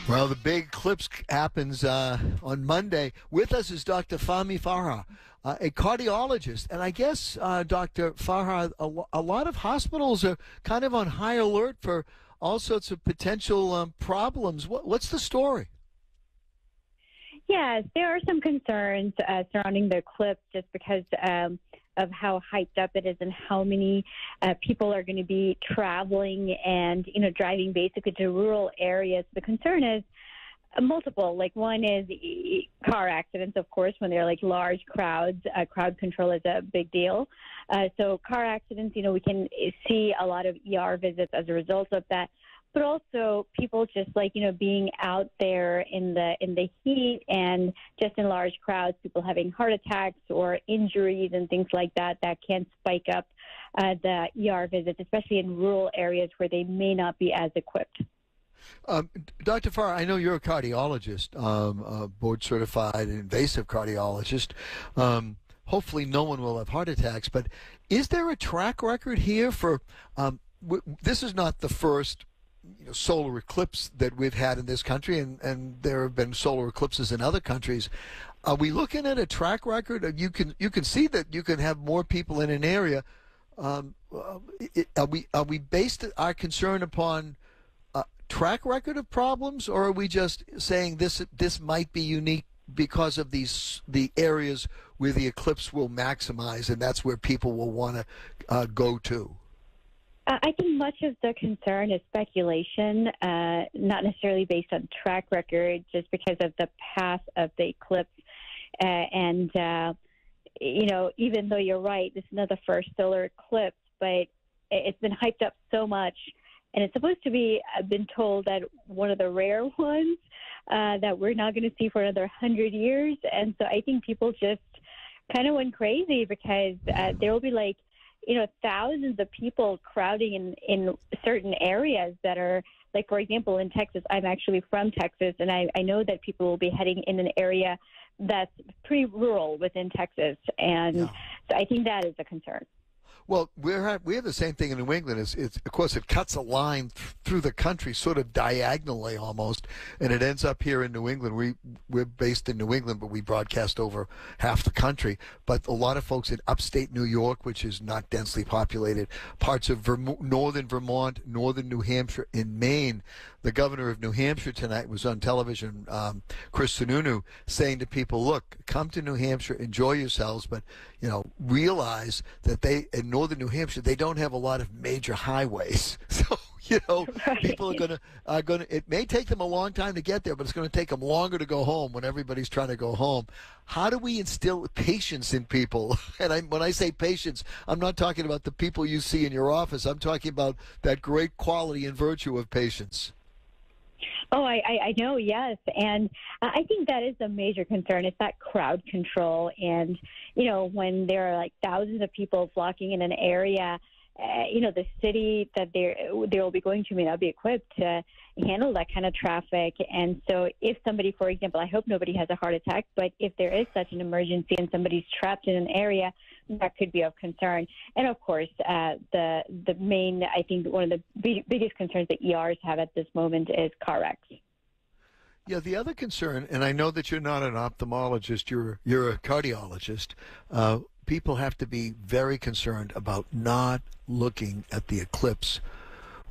Well, the big eclipse happens on Monday. With us is Dr. Fahmi Farah, a cardiologist. And I guess, Dr. Farah, a lot of hospitals are kind of on high alert for all sorts of potential problems. What's the story? Yes, there are some concerns surrounding the eclipse just because of how hyped up it is and how many people are going to be traveling and, driving basically to rural areas. The concern is multiple. Like, one is car accidents, of course, when they're like large crowds. Crowd control is a big deal. So car accidents, we can see a lot of ER visits as a result of that. But also people just being out there in the heat and just in large crowds, people having heart attacks or injuries and things like that can spike up the ER visits, especially in rural areas where they may not be as equipped. Dr. Farah, I know you're a cardiologist, board-certified invasive cardiologist. Hopefully no one will have heart attacks, but is there a track record here for this is not the first solar eclipse that we've had in this country, and there have been solar eclipses in other countries. Are we looking at a track record? You can see that you can have more people in an area. Are we based our concern upon track record of problems, or are we just saying this might be unique because of the areas where the eclipse will maximize, and that's where people will want to go to? I think much of the concern is speculation, not necessarily based on track record, just because of the path of the eclipse. Even though you're right, this is not the first solar eclipse, but it's been hyped up so much, and it's supposed to be, I've been told, that one of the rare ones that we're not going to see for another 100 years. And so I think people just kind of went crazy because there will be thousands of people crowding in certain areas that are, like, for example, in Texas. I'm actually from Texas, and I know that people will be heading in an area that's pretty rural within Texas. And so I think that is a concern. Well, we have the same thing in New England. It's of course, it cuts a line through the country, sort of diagonally almost, and it ends up here in New England. We're based in New England, but we broadcast over half the country. But a lot of folks in upstate New York, which is not densely populated, parts of northern Vermont, northern New Hampshire, in Maine. The governor of New Hampshire tonight was on television, Chris Sununu, saying to people, look, come to New Hampshire, enjoy yourselves, but realize that in northern New Hampshire, they don't have a lot of major highways. So, Right. people are going to, it may take them a long time to get there, but it's going to take them longer to go home when everybody's trying to go home. How do we instill patience in people? And when I say patience, I'm not talking about the people you see in your office. I'm talking about that great quality and virtue of patience. Oh, I know, yes. And I think that is a major concern. It's that crowd control. And, when there are thousands of people flocking in an area, the city that they will be going to may not be equipped to handle that kind of traffic. And so if somebody, for example, I hope nobody has a heart attack, but if there is such an emergency and somebody's trapped in an area, that could be of concern. And of course, the main, I think one of the biggest concerns that ERs have at this moment is car wrecks. Yeah, the other concern, and I know that you're not an ophthalmologist, you're a cardiologist. People have to be very concerned about not looking at the eclipse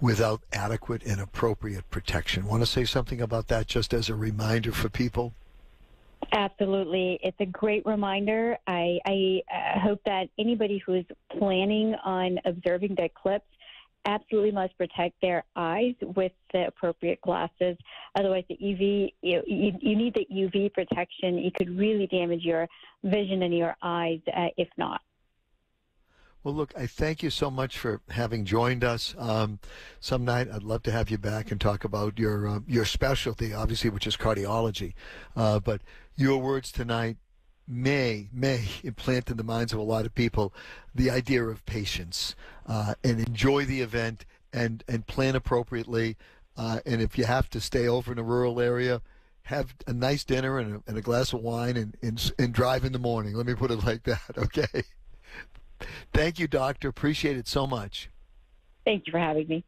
without adequate and appropriate protection. Want to say something about that just as a reminder for people? Absolutely. It's a great reminder. I hope that anybody who is planning on observing the eclipse absolutely must protect their eyes with the appropriate glasses. Otherwise, the UV, you need the UV protection. You could really damage your vision in your eyes if not. Well, look, I thank you so much for having joined us. Some night I'd love to have you back and talk about your specialty, obviously, which is cardiology. But your words tonight may implant in the minds of a lot of people the idea of patience, and enjoy the event and plan appropriately. And if you have to stay over in a rural area, have a nice dinner and a glass of wine and drive in the morning. Let me put it like that, okay? Thank you, Doctor. Appreciate it so much. Thank you for having me.